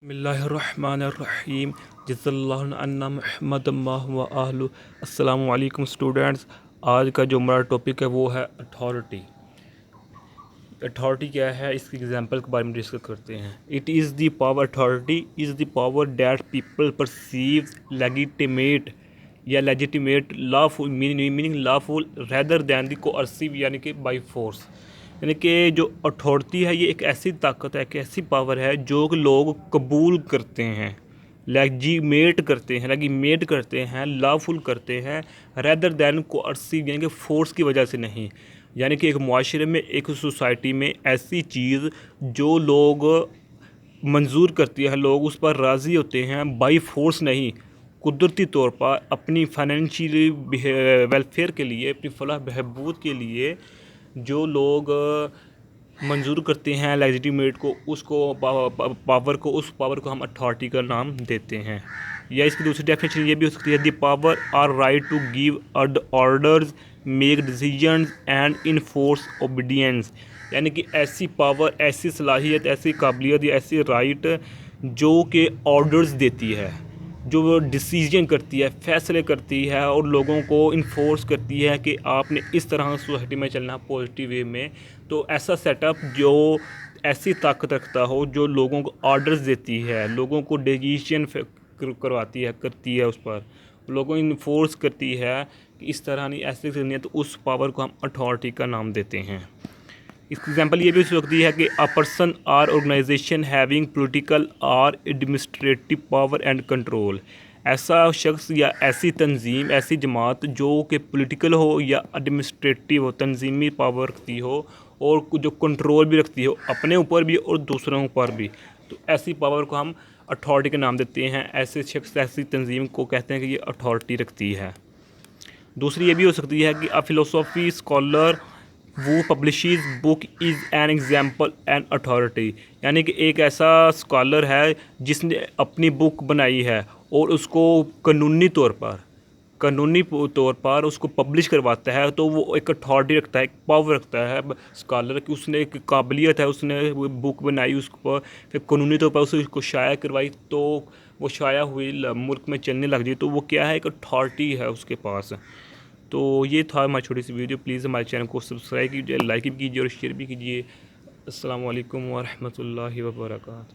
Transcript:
بسم اللہ الرحمن الرحیم جزا اللہ عنا محمد و آلہ۔ السلام علیکم اسٹوڈنٹس، آج کا جو ہمارا ٹاپک ہے وہ ہے اتھارٹی۔ اتھارٹی کیا ہے، اس کی ایگزامپل کے بارے میں ڈسکس کرتے ہیں۔ It is the power, authority is the power that people perceive legitimate یا legitimate lawful meaning lawful rather than the coercive, یعنی کہ بائی فورس۔ یعنی کہ جو اتھارٹی ہے یہ ایک ایسی طاقت ہے، ایک ایسی پاور ہے جو کہ لوگ قبول کرتے ہیں، لیجیمیٹ کرتے ہیں، لافل کرتے ہیں، ریدر دین کوئرسیو، یعنی کہ فورس کی وجہ سے نہیں۔ یعنی کہ ایک معاشرے میں، ایک سوسائٹی میں ایسی چیز جو لوگ منظور کرتی ہے، لوگ اس پر راضی ہوتے ہیں، بائی فورس نہیں، قدرتی طور پر اپنی فائنینشیلی ویلفیئر کے لیے، اپنی فلاح بہبود کے لیے جو لوگ منظور کرتے ہیں لیجیٹیمیٹ کو، اس پاور کو ہم اتھارٹی کا نام دیتے ہیں۔ یا اس کی دوسری ڈیفینیشن یہ بھی ہو سکتی ہے، the power or right to give orders, make decisions and enforce obedience. یعنی کہ ایسی پاور، ایسی صلاحیت، ایسی قابلیت یا ایسی رائٹ جو کہ آرڈرز دیتی ہے، جو ڈیسیژن کرتی ہے، فیصلے کرتی ہے اور لوگوں کو انفورس کرتی ہے کہ آپ نے اس طرح سوسائٹی میں چلنا، پازیٹیو وے میں۔ تو ایسا سیٹ اپ جو ایسی طاقت رکھتا ہو، جو لوگوں کو آرڈرز دیتی ہے، لوگوں کو ڈیسیژن کرتی ہے، اس پر لوگوں کو انفورس کرتی ہے کہ اس طرح نہیں، ایسے کرنی ہے، تو اس پاور کو ہم اتھارٹی کا نام دیتے ہیں۔ اس کی ایگزامپل یہ بھی ہو سکتی ہے کہ a person or organisation having political or administrative power and control. ایسا شخص یا ایسی تنظیم، ایسی جماعت جو کہ پولیٹیکل ہو یا ایڈمنسٹریٹو ہو، تنظیمی پاور رکھتی ہو اور جو کنٹرول بھی رکھتی ہو اپنے اوپر بھی اور دوسروں پر بھی، تو ایسی پاور کو ہم اتھارٹی کا نام دیتے ہیں۔ ایسے شخص، ایسی تنظیم کو کہتے ہیں کہ یہ اتھارٹی رکھتی ہے۔ دوسری یہ بھی ہو سکتی ہے کہ اے فلاسفی اسکالر وہ publishes book is an example an authority. یعنی کہ ایک ایسا اسکالر ہے جس نے اپنی بک بنائی ہے اور اس کو قانونی طور پر اس کو پبلش کرواتا ہے، تو وہ ایک اتھارٹی رکھتا ہے، ایک پاور رکھتا ہے اسکالر کی، اس نے ایک قابلیت ہے، اس نے بک بنائی، اس کو پھر قانونی طور پر اس کو شائع کروائی، تو وہ شائع ہوئی، ملک میں چلنے لگ جائے، تو وہ کیا ہے، ایک اتھارٹی ہے اس کے پاس۔ تو یہ تھا ہماری چھوٹی سی ویڈیو۔ پلیز ہمارے چینل کو سبسکرائب کیجیے، لائک بھی کیجیے اور شیئر بھی کیجیے۔ السلام علیکم ورحمۃ اللہ وبرکاتہ۔